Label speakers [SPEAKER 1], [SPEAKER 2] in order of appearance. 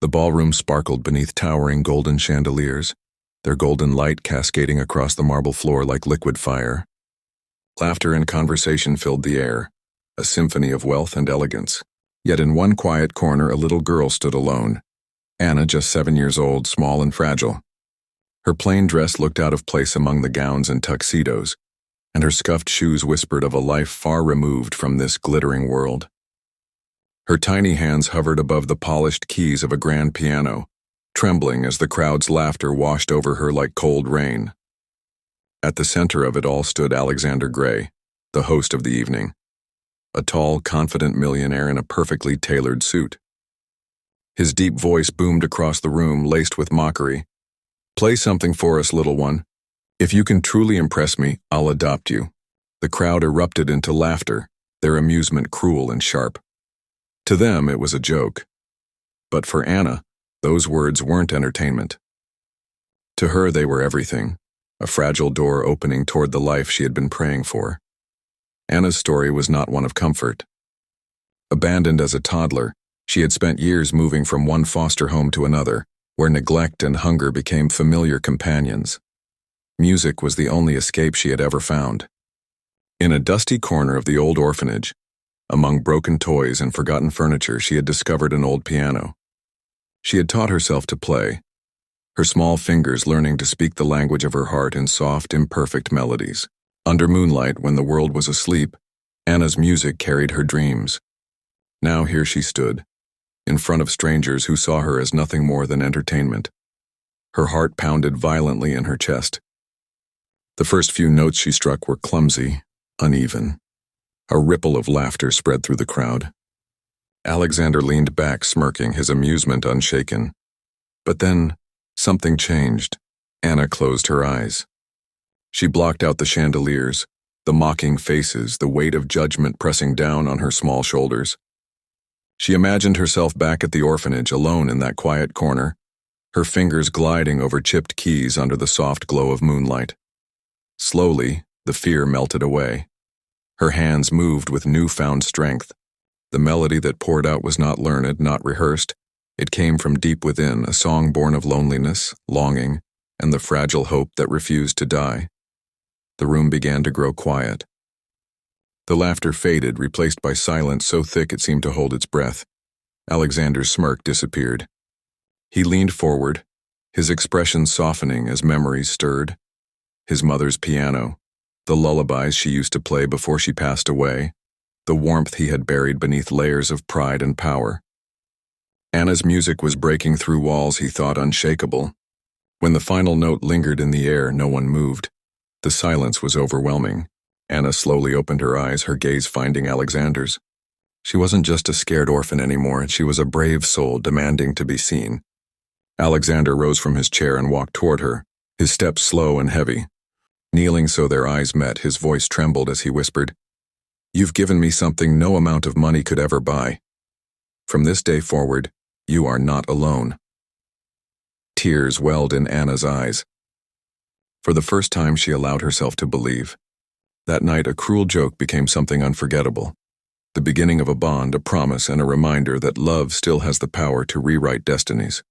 [SPEAKER 1] The ballroom sparkled beneath towering golden chandeliers, their golden light cascading across the marble floor like liquid fire. Laughter and conversation filled the air, a symphony of wealth and elegance. Yet in one quiet corner a little girl stood alone. Anna, just 7 years old, small and fragile. Her plain dress looked out of place among the gowns and tuxedos, and her scuffed shoes whispered of a life far removed from this glittering world. Her tiny hands hovered above the polished keys of a grand piano, trembling as the crowd's laughter washed over her like cold rain. At the center of it all stood Alexander Gray, the host of the evening, a tall, confident millionaire in a perfectly tailored suit. His deep voice boomed across the room, laced with mockery. "Play something for us, little one. If you can truly impress me, I'll adopt you." The crowd erupted into laughter, their amusement cruel and sharp. To them, it was a joke. But for Anna, those words weren't entertainment. To her, they were everything, a fragile door opening toward the life she had been praying for. Anna's story was not one of comfort. Abandoned as a toddler, she had spent years moving from one foster home to another, where neglect and hunger became familiar companions. Music was the only escape she had ever found. In a dusty corner of the old orphanage, among broken toys and forgotten furniture, she had discovered an old piano. She had taught herself to play, her small fingers learning to speak the language of her heart in soft, imperfect melodies. Under moonlight, when the world was asleep, Anna's music carried her dreams. Now here she stood, in front of strangers who saw her as nothing more than entertainment. Her heart pounded violently in her chest. The first few notes she struck were clumsy, uneven. A ripple of laughter spread through the crowd. Alexander leaned back, smirking, his amusement unshaken. But then, something changed. Anna closed her eyes. She blocked out the chandeliers, the mocking faces, the weight of judgment pressing down on her small shoulders. She imagined herself back at the orphanage, alone in that quiet corner, her fingers gliding over chipped keys under the soft glow of moonlight. Slowly, the fear melted away. Her hands moved with newfound strength. The melody that poured out was not learned, not rehearsed. It came from deep within, a song born of loneliness, longing, and the fragile hope that refused to die. The room began to grow quiet. The laughter faded, replaced by silence so thick it seemed to hold its breath. Alexander's smirk disappeared. He leaned forward, his expression softening as memories stirred. His mother's piano, the lullabies she used to play before she passed away, the warmth he had buried beneath layers of pride and power. Anna's music was breaking through walls he thought unshakable. When the final note lingered in the air, no one moved. The silence was overwhelming. Anna slowly opened her eyes, her gaze finding Alexander's. She wasn't just a scared orphan anymore, she was a brave soul demanding to be seen. Alexander rose from his chair and walked toward her, his steps slow and heavy. Kneeling so their eyes met, his voice trembled as he whispered, "You've given me something no amount of money could ever buy. From this day forward, you are not alone." Tears welled in Anna's eyes. For the first time, she allowed herself to believe. That night, a cruel joke became something unforgettable. The beginning of a bond, a promise, and a reminder that love still has the power to rewrite destinies.